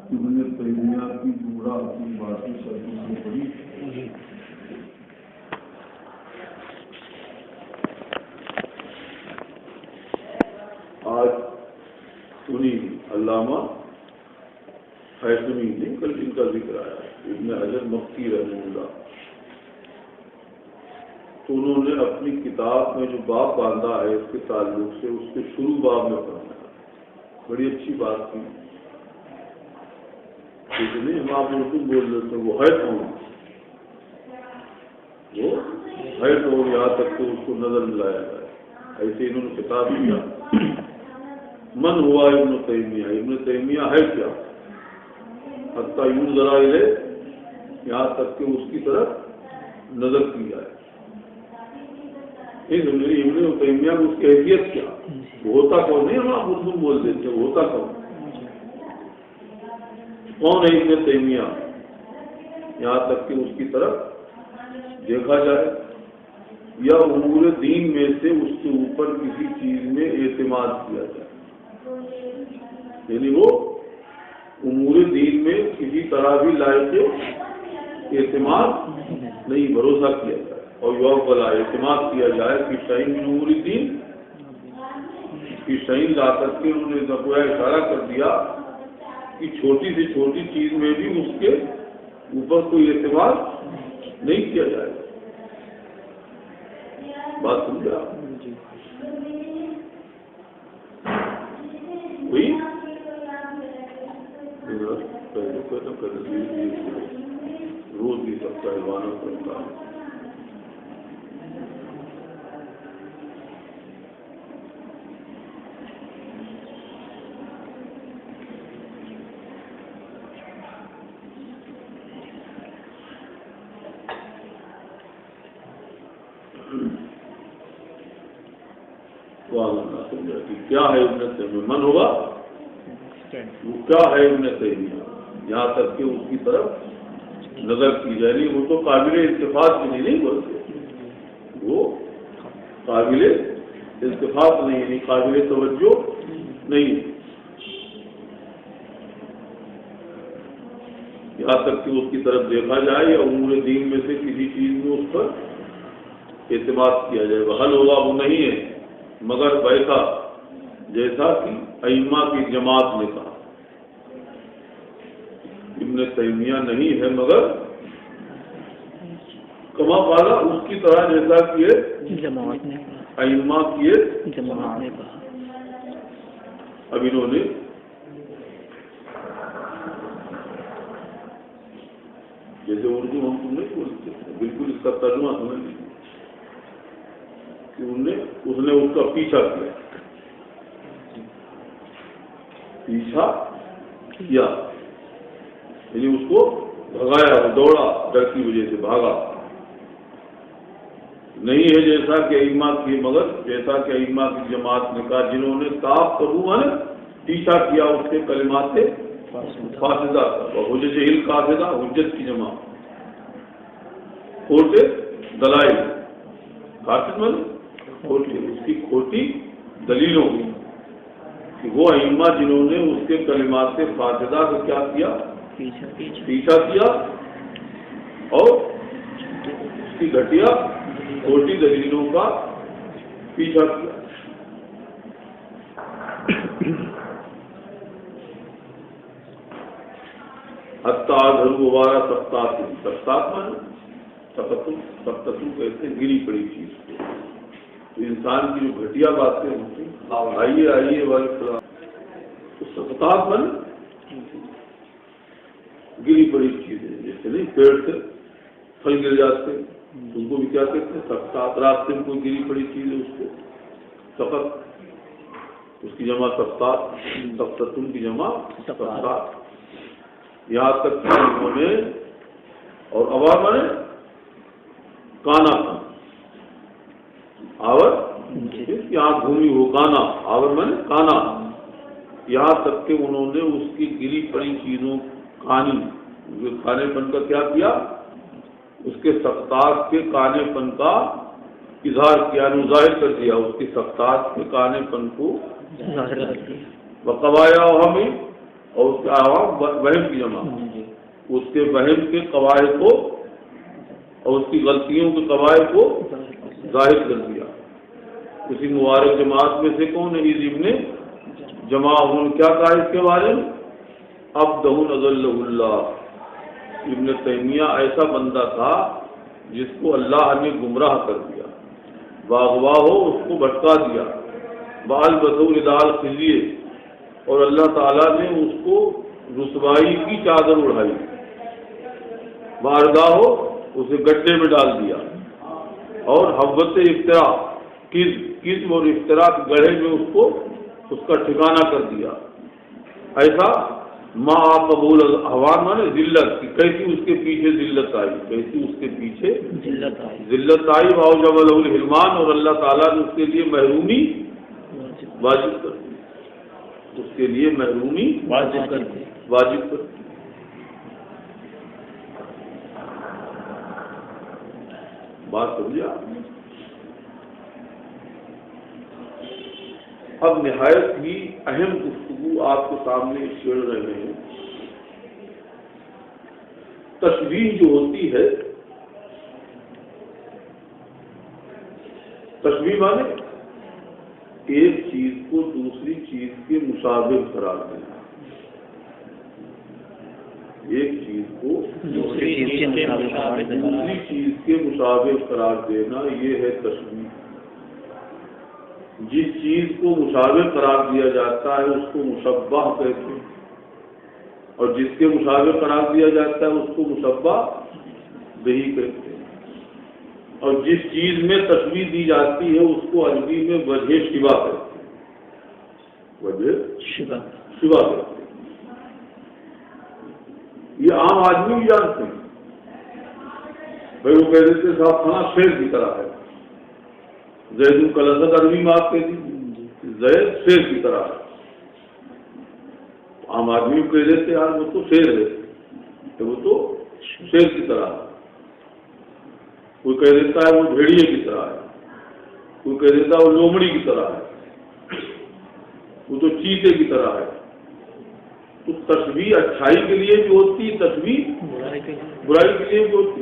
ابن تیمیہ کی جملہ اپنی باتیں شرطوں سے پڑھی. آج انہیں علامہ حیثمی نے کل ان کا ذکر آیا ابن حجر مکی رحمہ اللہ، تو انہوں نے اپنی کتاب میں جو باب باندھا ہے اس کے تعلق سے اس کے شروع باب میں پڑھنا ہے. بڑی اچھی بات تھی. نہیں ہم آپ اردو بول رہے تھے، وہ ہے کون، وہ ہے کون، یہاں تک کہ اس کو نظر ملایا جائے. ایسے انہوں نے کتاب کیا من ہوا ابن تیمیہ، ابن تیمیہ ہے کیا، حتیٰ یوں ذرا لے یہاں تک کہ اس کی طرف نظر کی جائے. ابن تیمیہ کی اس کی حیثیت کیا، ہوتا کون، نہیں ہم آپ اردو بول دیتے ہوتا کون ہے ابن تیمیہ، یہاں تک کہ اس کی طرف دیکھا جائے، یا امور دین میں سے اس کے اوپر کسی چیز میں اعتماد کیا جائے. یعنی وہ امور دین میں کسی طرح بھی لائق اعتماد نہیں، بھروسہ کیا جائے اور یوبلا اعتماد کیا جائے کہ شہین امور دین کی شہین لا کر کے انہوں نے گویا اشارہ کر دیا کہ چھوٹی سے چھوٹی چیز میں بھی اس کے اوپر کوئی اعتماد نہیں کیا جائے. بات سمجھا ہوئی؟ روز بھی سب کا ایوانہ کرتا ہے. کیا ہے ابن تیمیہ، من ہوگا وہ کیا ہے ابن تیمیہ، یہاں تک کہ اس کی طرف نظر کی جائے. نہیں وہ تو قابل اتفاق بھی نہیں بولتے، وہ قابل اتفاق نہیں، قابل توجہ نہیں. یہاں تک کہ اس کی طرف دیکھا جائے یا امور دین میں سے کسی چیز میں اس پر اعتماد کیا جائے. حل ہوگا وہ نہیں ہے مگر ویسا جیسا کہ ائمہ کی جماعت نے کہا. ابن تیمیہ نہیں ہے مگر کما پالا اس کی طرح جیسا کہ جماعت نے ائمہ کی جماعت نے کہا. اب انہوں نے جیسے اردو ہم تم نہیں بولتے بالکل اس کا ترجمہ سمجھ لیجیے کہ اس نے اس کا پیچھا کیا یعنی اس کو بھگایا، دوڑا، ڈر کی وجہ سے بھاگا. نہیں ہے جیسا کہ ائمہ کی مگر جیسا کہ ائمہ کی جماعت نے کہا جنہوں نے صاف قبو نے پیچھا کیا اس کے کلمات سے فاسدہ کا حجت ہل قاصدہ، حجت کی جمع کھوٹے دلائل قاصد میں کھوٹی، اس کی کھوٹی دلیلوں کی کہ وہ ائمہ جنہوں نے اس کے کلمات سے فاسدہ کو کیا کیا، پیچھا کیا اور اس کی گھٹیا کھوٹی دلیلوں کا پیچھا کیا. حتیٰ دوبارہ سبتات میں سبتتوں کہتے ہیں گری پڑی چیز کو. انسان کی جو گھٹیا باتیں ہوتی آئیے والے سبتات میں گری پڑی چیزیں جیسے نہیں پیڑ سے پھل گر جاتے ان کو بھی کیا کہتے ہیں سبتات. راستے میں کوئی گری پڑی چیز ہے اس کو سبت، اس کی جمع سبتات، سبتتوں کی جمع سبتات. یہاں تک کہ انہوں نے اور عوام نے کانا آور یہاں گھومی ہو کانا آور میں نے کانا، یہاں تک کہ انہوں نے اس کی گری پڑی چیزوں کھانے پن کا کیا کیا، اس کے سبتات کے کانے پن کا اظہار کیا، ظاہر کر دیا اس کی سبتات کے کانے پن کو. وقوایا ہمیں اور اس کے علاوہ وہم کی جمع، اس کے وہم کے قواعد کو اور اس کی غلطیوں کے قواعد کو ظاہر کر دیا۔ کسی مبارک جماعت میں سے کون ہے؟ ابن جماع، انہوں نے کیا کہا اس کے بارے میں؟ عبدہ اضلہ اللہ، ابن تیمیہ ایسا بندہ تھا جس کو اللہ نے گمراہ کر دیا، باغواہ ہو اس کو بھٹکا دیا، بال بطور دال خزیے، اور اللہ تعالیٰ نے اس کو رسوائی کی چادر اڑائی، بارگاہ ہو اسے گڈھے میں ڈال دیا، اور حوت افطرا، کذب اور افطرا کے گڑھے میں اس کا ٹھکانہ کر دیا۔ ایسا ما قبول احوال مانے ذلت کی، کیسی اس کے پیچھے ذلت آئی، کیسی اس کے پیچھے ذلت آئی، واوجب له الحرمان، اور اللہ تعالیٰ نے اس کے لیے محرومی واجب کر دی، اس کے لیے محرومی واجب کر دی۔ بات سمجھا؟ اب نہایت ہی اہم گفتگو آپ کے سامنے چھیڑ رہے ہیں۔ تشبیہ جو ہوتی ہے، تشبیہ مانے ایک چیز کو دوسری چیز کے مشابہ قرار دینا، ایک چیز کو دوسری چیز کے مشابہ قرار دینا، یہ ہے تشبیہ۔ جس چیز کو مشابہ قرار دیا جاتا ہے اس کو مشبہ کہتے ہیں، اور جس کے مشابہ قرار دیا جاتا ہے اس کو مشبہ بہی کہتے ہیں، اور جس چیز میں تشبیہ دی جاتی ہے اس کو عربی میں وجہ شبہ کہتے ہیں، وجہ شبہ کہتے ہیں۔ یہ عام آدمی بھی جانتے ہیں، بھائی وہ کہہ دیتے صاحب فلاں شیر کی طرح ہے، زید کلزت عربی میں آپ کہہ دیجیے زید شیر کی طرح ہے، عام آدمی کہہ دیتے یار وہ تو شیر ہے، تو وہ تو شیر کی طرح ہے، کوئی کہہ دیتا ہے وہ بھیڑیے کی طرح ہے، کوئی کہہ دیتا ہے وہ لومڑی کی طرح ہے، وہ تو چیتے کی طرح ہے۔ تو تشبیہ اچھائی کے لیے بھی ہوتی، تشبیہ برائی کے لیے بھی ہوتی۔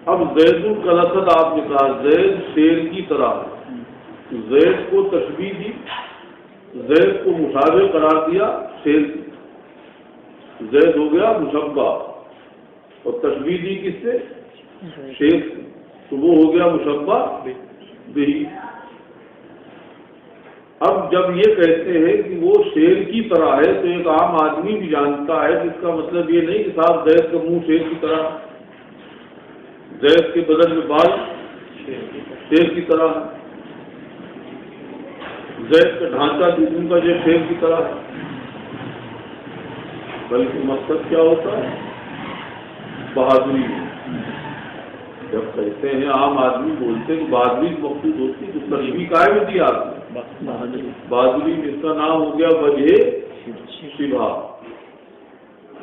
اب زید القلصد آپ نے کہا زید شیر کی طرح ہے، زید کو تشبیہ دی، زید کو مشابہ قرار دیا شیر کی، زید ہو گیا مشبہ، اور تشبیہ دی کس سے؟ شیر سے، تو وہ ہو گیا مشبہ بہی۔ اب جب یہ کہتے ہیں کہ وہ شیر کی طرح ہے تو ایک عام آدمی بھی جانتا ہے، جس کا مطلب یہ نہیں کہ صاحب زید کا منہ شیر کی طرح، زید کے بدن میں بال شیر کی طرح ہے، زید کا ڈھانچہ جسم کا جو شیر کی طرح ہے، بلکہ مقصد کیا ہوتا ہے؟ بہادری۔ جب کہتے ہیں عام آدمی بولتے ہیں بہادری مقصود ہوتی ہے، تو تشبیہ کا بھی دیا آپ نے بہادری، جس کا نام ہو گیا وجہ شبہ۔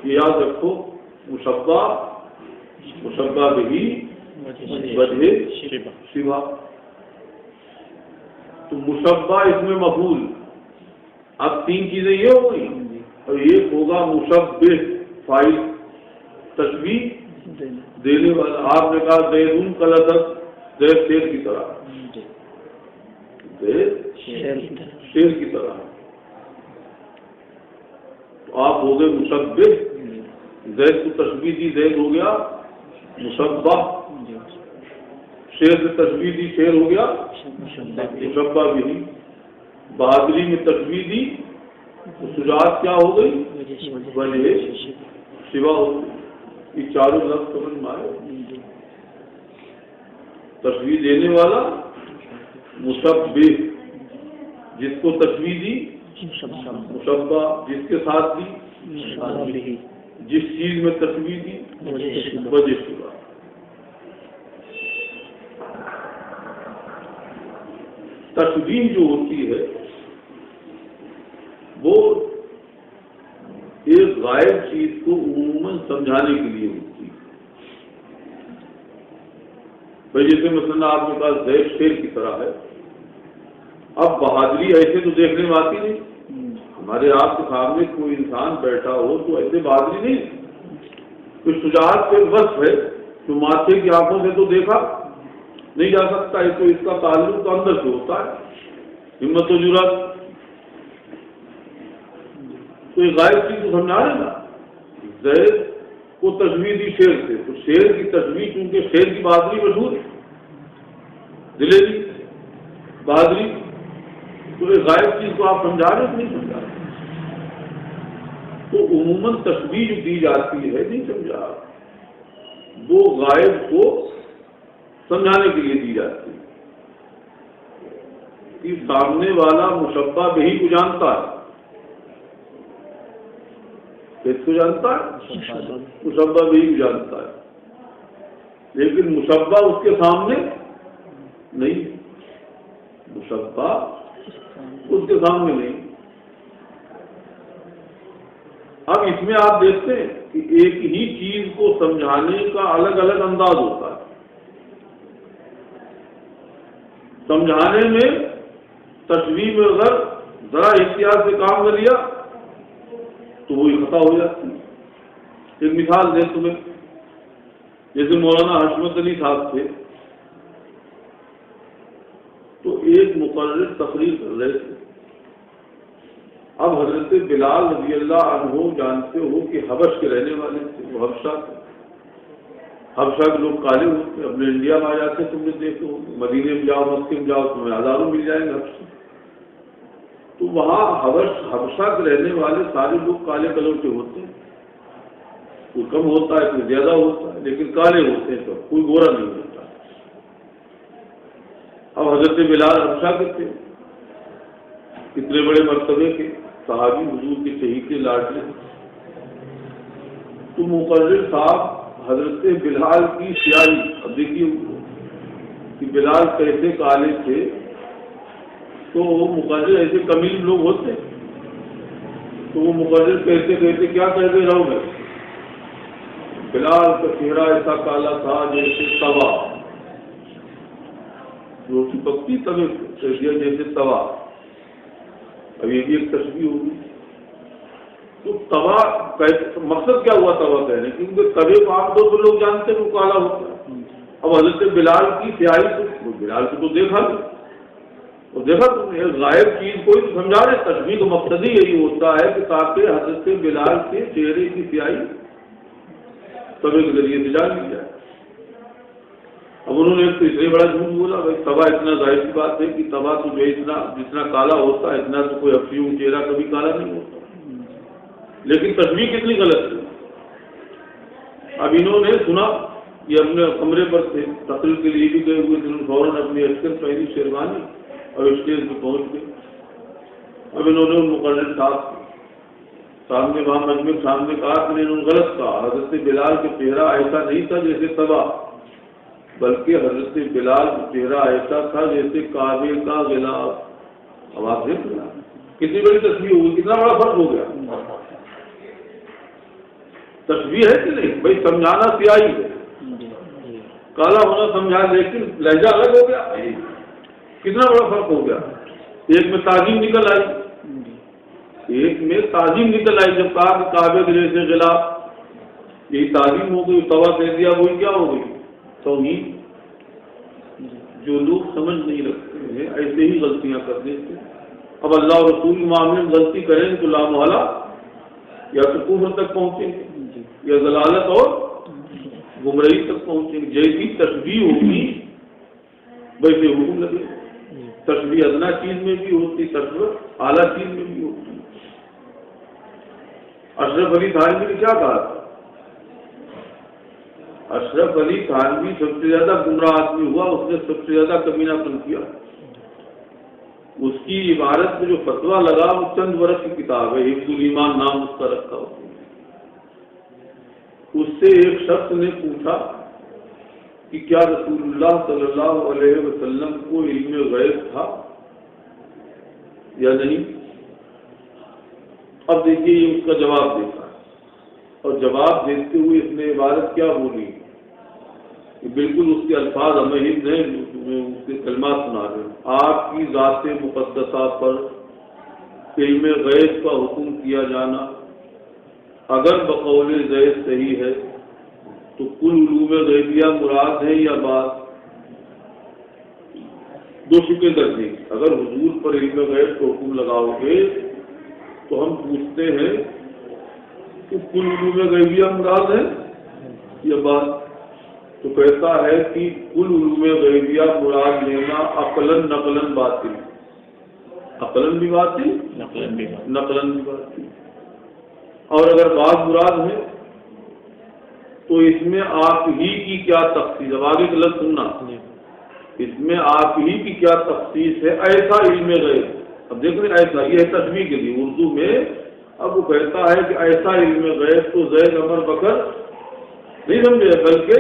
یہ یاد رکھو، مشبہ بہی وجہ شبہ۔ تو مشبہ اس میں مفعول، اب تین چیزیں یہ ہو گئی، اور ایک ہوگا مشبہ فاعل، تشبیہ دینے والا۔ آپ نے کہا زید کلزت، زید شیر کی طرح، زید شیر کی طرح، تو آپ ہو گئے مشبہ، زید کو تشبیہ دی، زید ہو گیا مشبہ، شیر سے تشبیہ دی، شیر ہو گیا مشبہ بھی۔ بہادری میں تشبیہ دی تو شجاعت کیا ہو گئی؟ وجہ شبہ ہو گئی۔ یہ چاروں لفظ سمجھ میں آئے؟ تشبیہ دینے والا مشبہ، جس کو تشبیہ دی مشبہ، جس کے ساتھ دی، جس چیز میں تشبیہ دی وجہ شبہ۔ تشبیہ جو ہوتی ہے وہ ایک غائب چیز کو عموماً سمجھانے کے لیے ہوتی ہے۔ بھائی جیسے مثلا آپ نے کہا زید شیر کی طرح ہے، اب بہادری ایسے تو دیکھنے میں آتی نہیں، ہمارے آپ کے سامنے کوئی انسان بیٹھا ہو تو ایسے بہادری نہیں، کوئی شجاعت پہ وصف ہے جو ماتھے کی آنکھوں سے تو دیکھا نہیں جا سکتا ہے، تو اس کا تعلق تو اندر سے ہوتا ہے، ہمت و جرات۔ تو یہ غائب چیز کو سمجھا رہے نا، زید کو تشبیہ دی شیر سے، تو شیر کی تشبیہ چونکہ شیر کی بہادری مشہور ہے، دلیری بہادری، تو یہ غائب چیز کو آپ سمجھا رہے کہ نہیں سمجھا رہے؟ تو عموماً تشبیہ جو دی جاتی ہے نہیں سمجھا، وہ غائب کو سمجھانے کے لیے دی جاتی ہے کہ سامنے والا مشبہ بہی کو جانتا ہے، کس کو جانتا ہے؟ مشبہ بہی کو جانتا ہے، لیکن مشبہ اس کے سامنے نہیں، مشبہ اس کے سامنے نہیں۔ اب اس میں آپ دیکھتے ہیں کہ ایک ہی چیز کو سمجھانے کا الگ الگ انداز ہوتا ہے۔ سمجھانے میں تشبیہ میں اگر ذرا احتیاط سے کام کر لیا تو وہی خطا ہو جاتی ہے۔ ایک مثال دیں تمہیں، جیسے مولانا حشمت علی صاحب تھے، تو ایک مقرر تقریر کر رہے تھے۔ اب حضرت بلال رضی اللہ عنہ جانتے ہو کہ حبش کے رہنے والے تھے، وہ حبشہ کے لوگ کالے ہوتے، اپنے انڈیا میں آ جاتے، تم نے دیکھو مدینے میں جاؤ مکے میں جاؤ تمہیں ہزاروں مل جائیں گے حبشہ۔ تو وہاں حبشہ کے رہنے والے سارے لوگ کالے کلر کے ہوتے ہیں، کوئی کم ہوتا ہے کوئی زیادہ ہوتا ہے، لیکن کالے ہوتے ہیں سب، کوئی گورا نہیں ہوتا۔ اب حضرت بلال حبشہ کے تھے، کتنے بڑے مرتبے کے صحابی، حضور کے چہیتے لاڈلے، تو مقرر صاحب حضرت بلال کی سیاہی، اب دیکھیے کہ بلال کیسے کالے تھے، تو وہ مقرر ایسے کمیل لوگ ہوتے، تو وہ مقرر کہتے کہتے کیا کہتے رہو گے، بلال کا چہرہ ایسا کالا تھا جیسے توا، روٹی پکتی توے کہہ دیا جیسے توا۔ اب یہ بھی ایک تشبیہ ہوگی، تو توا مقصد کیا ہوا توا کہنے، کیونکہ توے کو عام طور پر لوگ جانتے ہیں وہ کالا ہوتا ہے۔ اب حضرت بلال کی سیاہی تو بلال کو تو دیکھا نہیں، اور دیکھا تم نے غائب چیز کوئی تو سمجھا رہے، تشبیہ کا مقصد ہی یہی ہوتا ہے کہ تاکہ حضرت بلال کے چہرے کی سیاہی توے کے ذریعے سے جان لی جائے۔ اب انہوں نے ایک تو اتنے بڑا جھوٹ بولا، بھائی توا اتنا ظاہر کی بات ہے کہ توا تو جو جتنا کالا ہوتا ہے اتنا تو کوئی افیوں چہرہ کبھی کالا نہیں ہوتا، لیکن تشبیہ کتنی غلط ہے۔ اب انہوں نے سنا، یہ اپنے کمرے پر تھے، تقریر کے لیے بھی گئے ہوئے تھے، فوراً اپنی عسکر پہنی شیروانی اور اسٹیج پہ پہنچ گئے۔ اب انہوں نے ان مقرر صاحب سامنے وہاں مجمع سامنے کہا کہ انہوں نے غلط کہا، حضرت بلال کا چہرہ ایسا نہیں تھا جیسے توا، بلکہ حضرت بلال کا چہرہ ایسا تھا جیسے کعبے کا غلاف۔ اب آپ دیکھ لیں کتنی بڑی تشبیہ ہوگی، کتنا بڑا فرق ہو گیا۔ تشبیہ ہے کہ نہیں بھائی، سمجھانا سیاہی ہے، کالا ہونا سمجھا، لیکن لہجہ الگ ہو گیا، کتنا بڑا فرق ہو گیا۔ ایک میں تعظیم نکل آئی، ایک میں تعظیم نکل آئی، جب کہا کہ کعبے کے جیسے غلاف، یہی تعظیم ہو گئی، توا کہہ دیا، وہی کیا ہو گئی توہین۔ جو لوگ سمجھ نہیں رکھتے ہیں ایسے ہی غلطیاں کر دیتے ہیں۔ اب اللہ اور رسول کے معاملے میں غلطی کریں گے تو لامحالہ یا تو کفر تک پہنچیں گے یا ضلالت اور گمراہی تک پہنچیں گے۔ جیسی تشبیہ ہوگی ویسے حکم لگے، تشبیہ ادنا چیز میں بھی ہوتی، تشبیہ اعلیٰ چیز میں بھی ہوتی۔ اشرف علی تھانوی نے کیا کہا تھا؟ اشرف علی تھانوی سب سے زیادہ گمراہ آدمی ہوا، اس نے سب سے زیادہ کمینہ پن کیا۔ اس کی عبارت میں جو فتویٰ لگا وہ چند برس کی کتاب ہے، حفظ الایمان نام اس کا رکھا ہوا۔ اس سے ایک شخص نے پوچھا کہ کیا رسول اللہ صلی اللہ علیہ وسلم کو علم غیب تھا یا نہیں؟ اب دیکھیے یہ اس کا جواب دیتا ہے، اور جواب دیتے ہوئے اس نے عبارت کیا بولی کہ بالکل اس کے الفاظ ہمیں ہی نہیں، اس کے کلمات سنا رہے ہیں۔ آپ کی ذات مقدسہ پر علم غیب کا حکم کیا جانا اگر بقول زید صحیح ہے تو کل علوم غیبیہ مراد ہے یا بات دو شکے درجے. اگر حضور پر علم غیب کو حکم لگاؤ گے تو ہم پوچھتے ہیں کہ کل علوم غیبیہ مراد ہے یا بات؟ تو کہتا ہے کہ کل علوم غیبیہ مراد لینا عقلاً نقلاً باطل، عقلاً بھی باطل نقلاً بھی باطل. اور اگر بات مراد ہے تو اس میں آپ ہی کی کیا تخصیص، اب آگے کا لفظ سننا، اس میں آپ ہی کی کیا تخصیص ہے ایسا علم غیب. اب دیکھ رہے ایسا، یہ ہے تشبیہ کے لیے اردو میں. اب وہ کہتا ہے کہ ایسا علم غیب تو زید عمر بکر نہیں سمجھے، بلکہ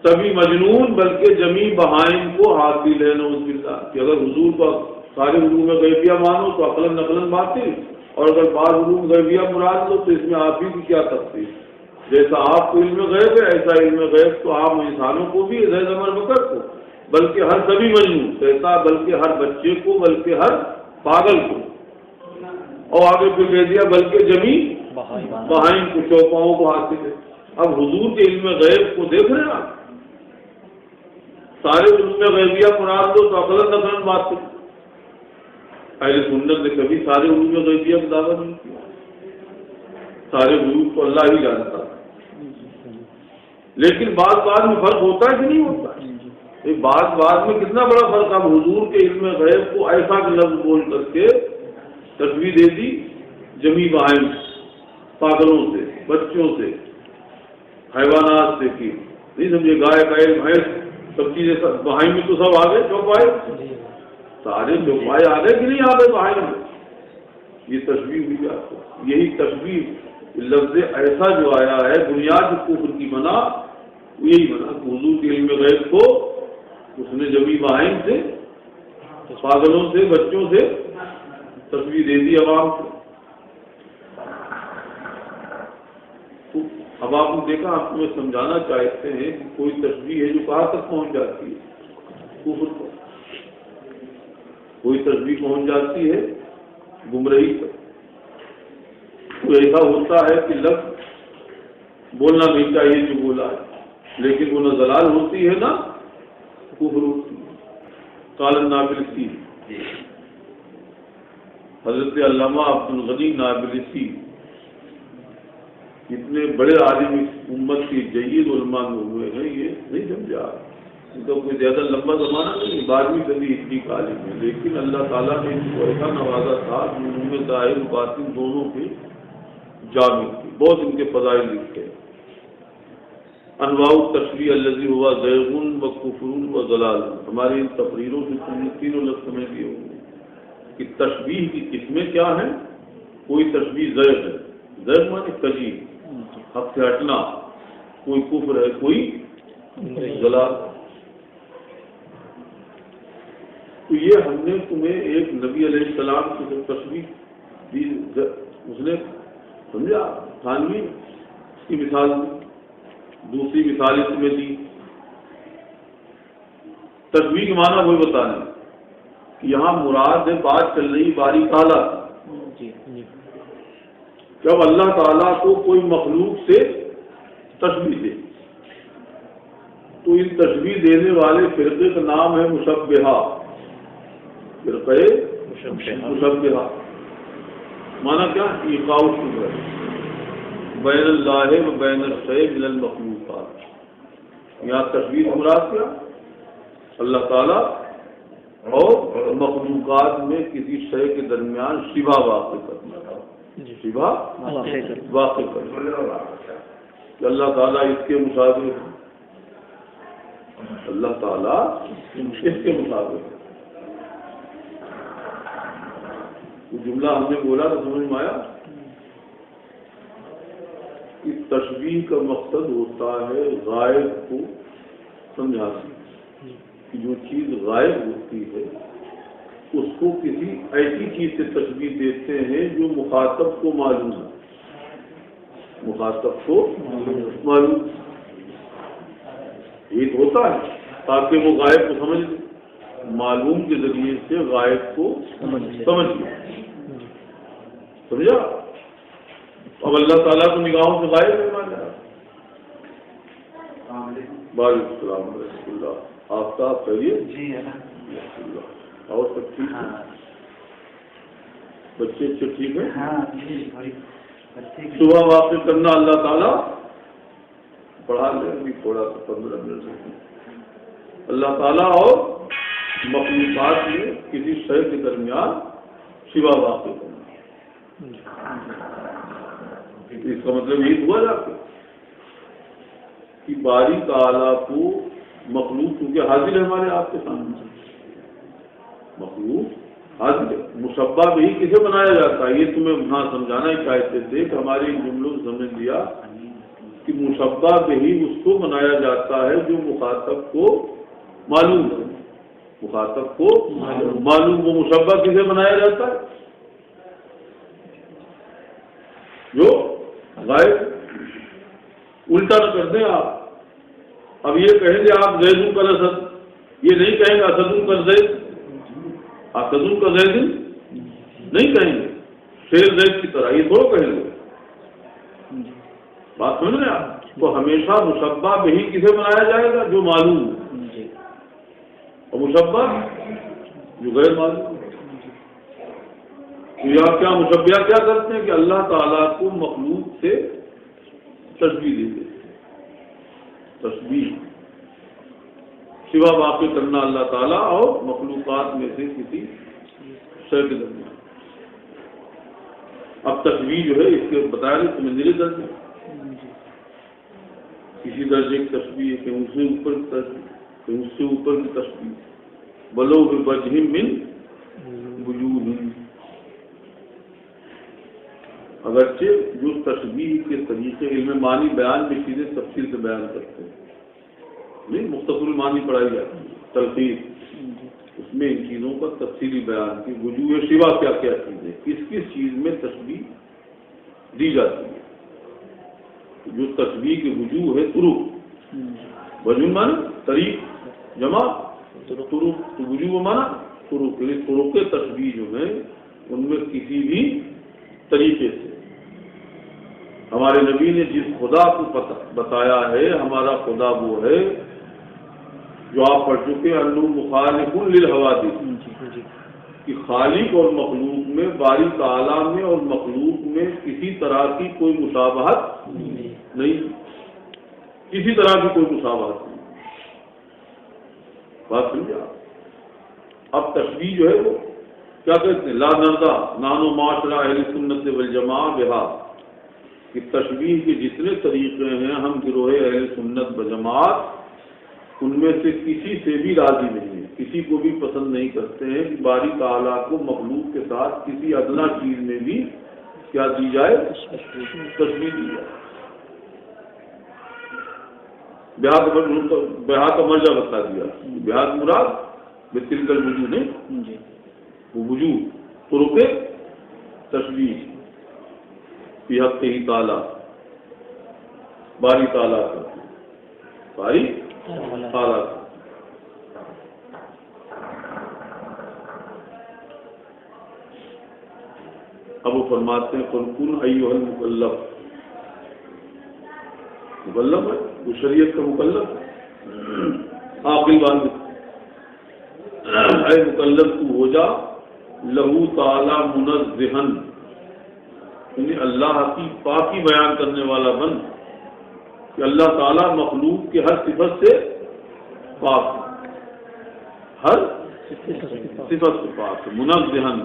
سبھی مجنون بلکہ جمی بہائم کو حاصل ہے. نعوذ باللہ کہ اگر حضور کا سارے علوم غیبیہ مانو تو عقلاً نقلاً باطل، اور اگر بعض علوم غیبیہ مراد لو تو اس میں آپ ہی کی کیا تخصیص. جیسا آپ کو علم غیب ہے ایسا علم غیب تو عام انسانوں کو بھی زید عمر بکر کو، بلکہ ہر سبھی مجنون کہتا، بلکہ ہر بچے کو، بلکہ ہر پاگل کو، اور آگے پھر کہہ دیا بلکہ جمی بہائم کو، چوپاؤں کو حاصل ہے. اب حضور کے علم غیب کو دیکھ رہے ہیں آپ، سارے علوم غیبیہ مراد دو تو عقلاً نقلاً بات ہے. اہل سنت نے کبھی سارے علوم غیبیہ کا دعویٰ نہیں کیا، سارے غیوب کو اللہ ہی جانتا ہے. لیکن بعض میں فرق ہوتا ہے کہ نہیں ہوتا ہے؟ بعض میں کتنا بڑا فرق. اب حضور کے علم غیب کو ایسا کہ لفظ بول کر کے تشبیہ دے دی جمی بہائم، پاگلوں سے، بچوں سے، حیوانات سے کی، نہیں سمجھے، گائے بیل بھینس سب چیزیں، سب بہائم میں تو سب آ گئے، چوپائے سارے چوپائے آ گئے کہ نہیں آ گئے بہائم میں. یہ تشبیہ ہوئی آپ کو. یہی تشبیہ لفظ ایسا جو آیا ہے بنیاد کفر کی بنا، یہی بنا کہ حضور کے علم غیب کو اس نے جمی بہائم سے، پاگلوں سے، بچوں سے تشبیہ دے دی عوام کو. اب آپ نے دیکھا، آپ کو سمجھانا چاہتے ہیں کہ کوئی تشبیہ ہے جو کہاں تک پہنچ جاتی ہے، کفر پر. کوئی تشبیہ پہنچ جاتی ہے گمراہی پر. تو ایسا ہوتا ہے کہ لفظ بولنا نہیں چاہیے جو بولا ہے، لیکن وہ نہ ضلال ہوتی ہے نہ کفر ہوتی ہے. قال نابلسی، حضرت علامہ عبد الغنی نابلسی اتنے بڑے عالم اس امت کے جید علماء میں ہوئے ہیں، یہ نہیں سمجھا. ان کا کوئی زیادہ لمبا زمانہ نہیں، 12ویں صدی ہجری کا عالم ہے، لیکن اللہ تعالیٰ نے ان کو ایسا نوازا تھا کہ انہوں نے ظاہر و باطن دونوں کے جامع کی. بہت ان کے فضائل لکھے. انواع التشریح الذی ہوا زیغ و کفر و ضلال. ہماری ان تقریروں سے تم نے تینوں لفظ سمجھ لیے ہوں گے کہ تشبیہ کی قسمیں کیا ہیں. کوئی تشبیہ زیغ ہے، زیغ مانے کجی، حق سے ہٹنا. کوئی کفر ہے، کوئی ضلال. تو یہ ہم نے تمہیں ایک نبی علیہ السلام کی تشبیہ دی، اس نے سمجھا تھانوی اس کی مثال دی. دوسری مثال اس میں دی. تشبیہ کے معنی وہی بتانے کہ یہاں مراد ہے بات چل رہی باری تعالیٰ. جب اللہ تعالیٰ کو کوئی مخلوق سے تشبیہ دے تو ان تشبیہ دینے والے فرقے کا نام ہے مشبہہ. فرقے مشبہہ معنی کیا؟ ایقاع الشبہ بین اللہ و بین الشیء من المخلوقات. یہاں تشبیہ مراد کیا؟ اللہ تعالیٰ اور مخلوقات میں کسی شے کے درمیان شبہ واقع کرنا، شبہ واقع کرنا کہ اللہ تعالیٰ اس کے مشابہ ہے، اللہ تعالیٰ اس کے مشابہ ہے. وہ جملہ ہم نے بولا تو سمجھ میں آیا. اس تشبیہ کا مقصد ہوتا ہے غائب کو سمجھانا. کہ جو چیز غائب ہوتی ہے اس کو کسی ایسی چیز سے تشبیہ دیتے ہیں جو مخاطب کو معلوم ہے. مخاطب کو معلوم ایک ہوتا ہے تاکہ وہ غائب کو سمجھ لے، معلوم کے ذریعے سے غائب کو سمجھ لے. سمجھا؟ اب اللہ تعالیٰ کو نگاہوں سے غائب ہے ہمارے یہاں. وعلیکم السلام ورحمۃ اللہ. آفتاب خیریت؟ جی اللہ. اور سب ٹھیک ہے؟ بچے اچھے ٹھیک ہیں؟ صبح واقع کرنا اللہ تعالیٰ پڑھا لیں ابھی تھوڑا سا 15 منٹ. اللہ تعالیٰ اور مخلوقات میں کسی شے کے درمیان سوا واقع کرنا. اس کا مطلب یہ ہوا جا کے کہ باری تعالیٰ کو مخلوق کیونکہ حاضر ہے ہمارے آپ کے سامنے. مخلوق حاضر ہے. مشبہ بھی کسے بنایا جاتا ہے؟ یہ تمہیں وہاں سمجھانا ہی چاہتے تھے کہ ہمارے جملوں سے سمجھ لیا کہ مشبہ بھی اس کو بنایا جاتا ہے جو مخاطب کو معلوم ہے. مخاطب کو معلوم. وہ مشبہ کسے بنایا جاتا ہے؟ جو غائب. الٹا نہ کر دیں آپ. اب یہ کہیں گے آپ زیدوں کا اسد، یہ نہیں کہیں گے اسدوں کا زید. اسدوں کا زید نہیں کہیں گے، شیر زید کی طرح یہ تھوڑا کہیں گے. بات سمجھ رہے آپ؟ تو ہمیشہ مشبہ بھی کسے بنایا جائے گا؟ جو معلوم ہے. اور مشبہ جو غیر معلوم. تو یہاں کیا مشبہ کیا کرتے ہیں کہ اللہ تعالیٰ کو مخلوق سے تشبیہ دیتے. تشبیہ سوا واقع کرنا اللہ تعالیٰ اور مخلوقات میں سے کسی شے کے درمیان. اب تشبیہ جو ہے اس کے بتایا نہیں تو منزلی درجے کسی درجے کی تشبیہ کہ اس سے اوپر کی تشبیہ کہ اس سے اوپر کی تشبیہ. بلو بوجہ من وجوہ. اگرچہ جو تشبیہ کے طریقے علم معنی بیان میں چیزیں تفصیل سے بیان کرتے ہیں نہیں مختصر المعانی پڑھائی جاتی ہے تلخیص اس میں ان چیزوں کا تفصیلی بیان کی. وجوہ سوا کیا کیا چیزیں کس کس چیز میں تشبیہ دی جاتی ہے. جو تشبیہ کی وجوہ ہے طرق. وجوہ مانا طریق جمع طرق. تو وجوہ مانا طرق. طرق تشبیہ جو ہے ان میں کسی بھی طریقے سے ہمارے نبی نے جس خدا کو بتایا ہے ہمارا خدا وہ ہے جو آپ پڑھ چکے انہ مخالف للحوادث کہ خالق اور مخلوق میں باری تعالیٰ میں اور مخلوق میں کسی طرح کی کوئی مشابہت نہیں. کسی طرح کی کوئی مشابہت نہیں. بات سمجھا؟ اب تشبیہ جو ہے وہ کیا کہتے ہیں؟ لا نرضا نانو معاشرہ اہل سنت والجماعہ بہا کہ تشبیہ کے جتنے طریقے ہیں ہم گروہ اہل سنت والجماعت ان میں سے کسی سے بھی راضی نہیں ہے. کسی کو بھی پسند نہیں کرتے ہیں کہ باری تعالیٰ کو مخلوق کے ساتھ کسی ادنا چیز میں بھی کیا دی جائے؟ تشبیہ دی جائے. بہا کا مرجع بتا دیا. بہا مراد بتلک الوجوہ نہیں وہ وجوہ طرق تشبیہ فی حق ہی تعالیٰ باری تعالیٰ کا باری تعالیٰ کا. اب وہ فرماتے ہیں قل ایھا المکلف. مکلف ہے وہ شریعت کا مکلف ہے. عاقل بات اے مکلف تو ہو جا لہو تعالی منزہن یعنی اللہ کی پاکی بیان کرنے والا بن کہ اللہ تعالیٰ مخلوق کے ہر صفت سے پاک ہے. ہر صفت سے پاک ہے. منزہن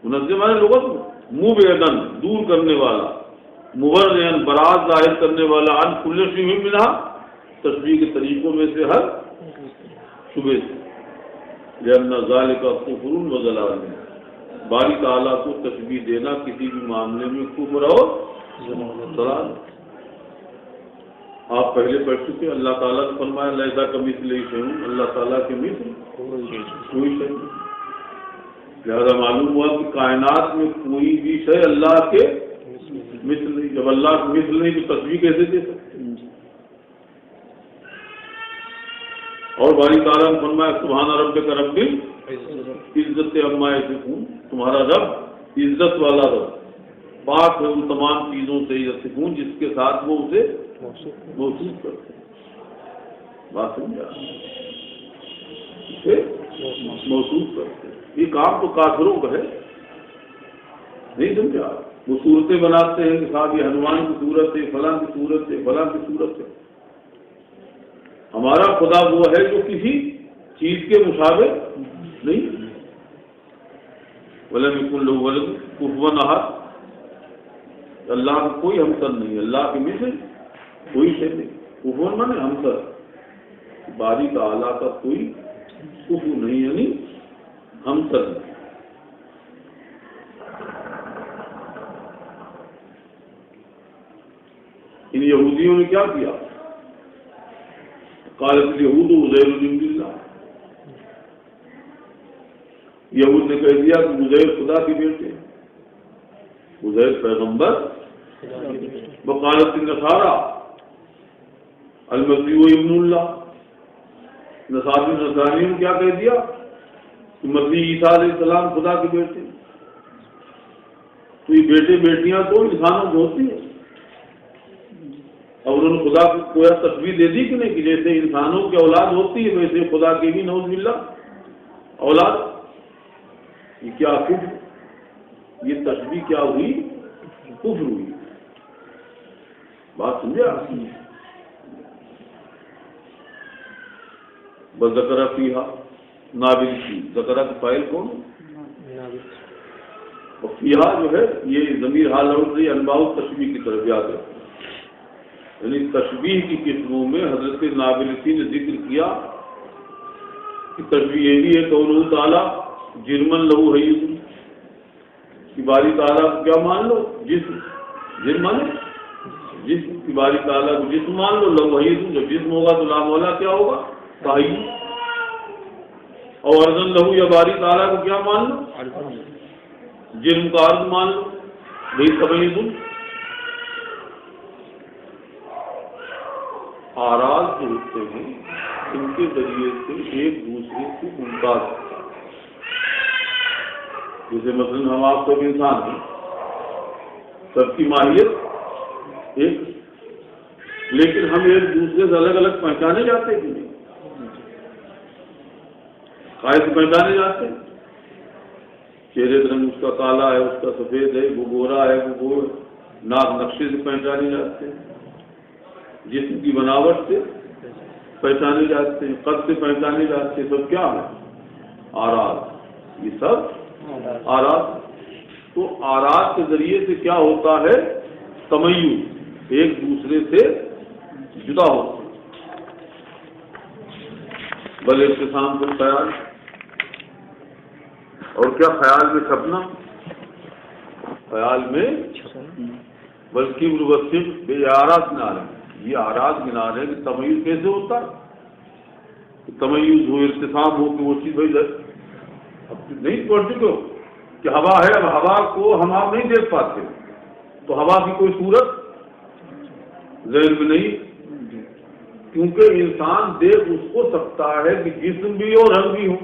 منزہ مانے لغت مبعدن دور کرنے والا مبرئن برات ظاہر کرنے والا عن کل شیء منھا تشبیہ کے طریقوں میں سے ہر شبہ سے. لأن ذلك کفر و ضلال باری تعالیٰ کو تشبیہ دینا کسی بھی معاملے میں کفر اور ضلال. آپ پہلے پڑھ چکے اللہ تعالیٰ نے فرمایا لیسا کمثلہ شیء اللہ تعالیٰ کے مثل کوئی شے. لہذا معلوم ہوا کہ کائنات میں کوئی بھی شے اللہ کے مثل نہیں. جب اللہ کے مثل نہیں تو تشبیہ کیسے دے سکتے؟ اور باری تعالیٰ نے فرمایا سبحان ربک رب العزت عما یصفون تمہارا رب عزت والا رب پاک ہے ان تمام چیزوں سے یصفون جس کے ساتھ وہ اسے موصوف کرتے ہیں. بات سمجھا؟ اسے موصوف کرتے ہیں. یہ کام تو کافروں کا ہے. نہیں سمجھا؟ وہ صورتیں بناتے ہیں کہ صاحب یہ ہنومان کی صورت ہے، فلاں کی صورت ہے، فلاں کی صورت ہے. ہمارا خدا وہ ہے جو کسی چیز کے مشابہ نہیں. ولم یکن لہ ولد کفوا احد. اللہ کا کوئی ہمسر نہیں، اللہ کے مثل کوئی شے نہیں. کفوا مانے ہمسر. باری تعالیٰ کا کوئی کفو نہیں، یعنی ہمسر نہیں. ان یہودیوں نے کیا کیا؟ قالت الیہود عزیر ابن اللہ. یہود نے کہہ دیا کہ عزیر خدا کے بیٹے، عزیر پیغمبر. وقالت النصارى المسیح ابن اللہ. نصاریوں نے کیا کہہ دیا کہ مسیح عیسیٰ علیہ السلام خدا کے بیٹے. تو یہ بیٹے بیٹیاں تو انسانوں کو ہوتی ہیں، اور انہوں نے خدا کو کوئی تشبیہ دے دی کہ نہیں، کہ جیسے انسانوں کی اولاد ہوتی ہے ویسے خدا کی بھی نعوذ باللہ اولاد. یہ کیا کفر، یہ تشبیہ کیا ہوئی؟ کفر ہوئی. بات سمجھا؟ بس ذکر فیہا نابل کی. ذکر کا فاعل کون؟ اور فیہا جو ہے یہ ضمیر حال لوٹ رہی انباء تشبیہ کی طرف یاد رکھیں. یعنی تشبیہ کی قسموں میں حضرت نابلسی نے ذکر کیا کہ تشبیہ یہ بھی ہے قولہ تعالیٰ جرمن لہو حیث کہ باری تعالیٰ کو کیا مان لو؟ جسم. جرمن جسم کی باری تعالیٰ کو جسم مان لو. لہو حیث جب جسم ہوگا تو لا مولا کیا ہوگا؟ تحیّ. اور ارضن لہو یا باری تعالیٰ کو کیا مان لو؟ جرم کا عرض مان لو. بھائی سبھی آراز جو ہوتے ہیں ان کے ذریعے سے ایک دوسرے سے ممتاز ہوتا ہے. جیسے مثلاً ہم آپ کو ایک انسان ہیں، سب کی ماہیت ایک، لیکن ہم ایک دوسرے سے الگ الگ پہچانے جاتے کہ نہیں؟ قائد سے پہچانے جاتے. چہرے کا رنگ اس کا کالا ہے، اس کا سفید ہے، وہ گورا ہے، وہ گور. ناک نقشے سے پہچانے جاتے ہیں، جسم کی بناوٹ سے پہچانے جاتے ہیں، قد سے پہچانے جاتے ہیں. سب کیا ہے؟ آراز. یہ سب آراز. تو آراز کے ذریعے سے کیا ہوتا ہے؟ تمیز، ایک دوسرے سے جدا ہوتا ہے. بل ابتسام سے خیال، اور کیا خیال میں چھپنا؟ خیال میں بلکہ مبصر بے آراز گنا رہے ہیں. یہ آراز گنا رہے ہیں کہ تمیز کیسے ہوتا ہے؟ تمیز ہو، ارتسام ہو کہ وہ چیز بھائی اب نہیں پڑھ چکے ہو کہ ہوا ہے، اب ہوا کو ہم آپ نہیں دیکھ پاتے، تو ہوا کی کوئی صورت ذہن میں نہیں، کیونکہ انسان دیکھ اس کو سکتا ہے کہ جسم بھی ہو رنگ بھی ہو.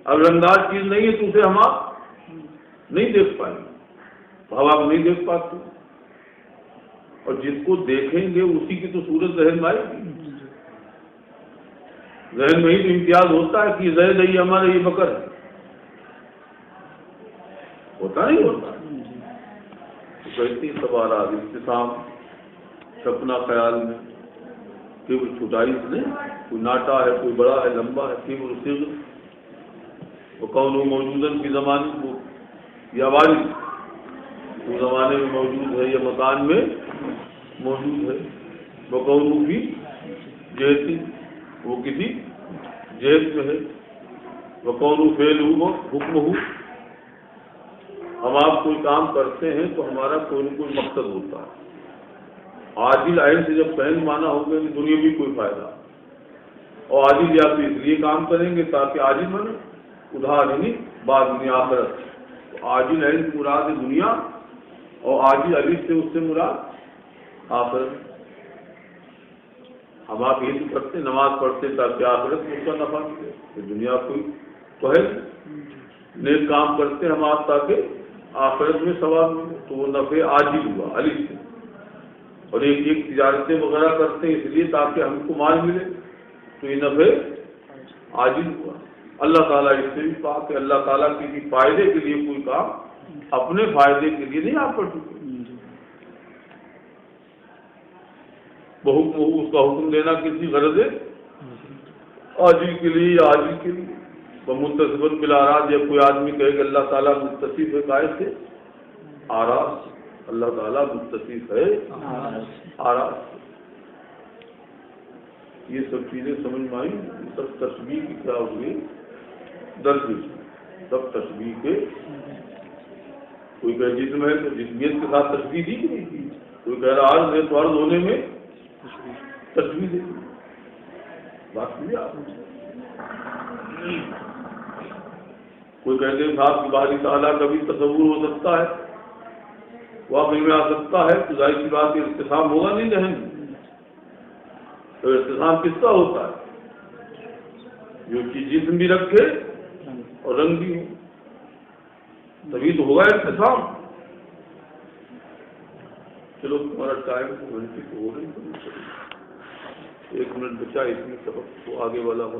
اب رنگدار چیز نہیں ہے تو اسے ہم آپ نہیں دیکھ پائیں گے، ہوا کو نہیں دیکھ پاتے. اور جس کو دیکھیں گے اسی کی تو صورت ذہن میں آئے گی. ذہن میں ہی تو امتیاز ہوتا ہے کہ زید ہے ہمارا، یہ بکر ہے. ہوتا نہیں ہوتا. کہتی سب آراز، ابتسام، چھپنا خیال میں، کہ کوئی چھٹائی نہیں، کوئی ناٹا ہے، کوئی بڑا ہے، لمبا ہے، کیبر صغر. وہ کون موجودن کی زمانے کو یا وارث، وہ زمانے میں موجود ہے یا مکان میں موجود ہے. وہ کون بھی جہتی، وہ کسی جہت میں ہے. وہ کون فعل ہو، حکم ہو. ہم آپ کوئی کام کرتے ہیں تو ہمارا کوئی نہ کوئی مقصد ہوتا ہے. عاجل عین سے جب پہل مانا ہوگا کہ دنیا بھی کوئی فائدہ، اور عاجل یا تو اس لیے کام کریں گے تاکہ عاجل بنے، ادھار نہیں بعد میں آخرت. تو عاجل عین سے مراد دنیا، اور عاجل الف سے اس سے مراد آخرت. ہم آپ یہ تو کرتے نماز پڑھتے تاکہ آخرت میں اس کا نفع ملے. دنیا کوئی تو ہے، نیک کام کرتے ہم آپ تاکہ آخرت میں ثواب ملے، تو وہ نفع عاجل ہوا الف سے. اور ایک تجارتیں وغیرہ کرتے ہیں اس لیے تاکہ ہم کو مال ملے، تو یہ نفع عاجل ہوا. اللہ تعالیٰ اس سے بھی پاک ہے. اللہ تعالیٰ کسی فائدے کے لیے کوئی کام اپنے فائدے کے لیے نہیں آپ کر چکے. اس کا حکم دینا کسی غرض عاجل کے لیے یا عاجل کے لیے. بمتصفاً بالآراض، یا کوئی آدمی کہے کہ اللہ تعالیٰ متصف ہے قائد سے آراض سے. اللہ تعالیٰ متصف ہے آراض سے. یہ سب چیزیں سمجھ میں آئی. یہ سب تشبیہ کی کیا ہوئی درج، سب تشبیہ کے. کوئی کہ جسم ہے تو جسمیت کے ساتھ تشبیہ دی کہ نہیں کی. کوئی کہہ رہا عرض ہے تو عرض ہونے میں تشبیہ دی. بات سمجھے آپ؟ کوئی کہتے ہیں صاحب کہ باری تعالیٰ کا بھی تصور ہو سکتا ہے، واقعی میں آ سکتا ہے، تو ظاہر سی بات اختصام ہوگا نہیں ذہن میں. تو اختصام کس کا ہوتا ہے؟ جو کہ جسم بھی رکھے اور رنگ بھی ہو، تبھی تو ہوگا اختصام. چلو تمہارا ٹائم تو گھنٹے تو ہو رہی، 1 منٹ بچا، اس میں سبق تو آگے والا ہو.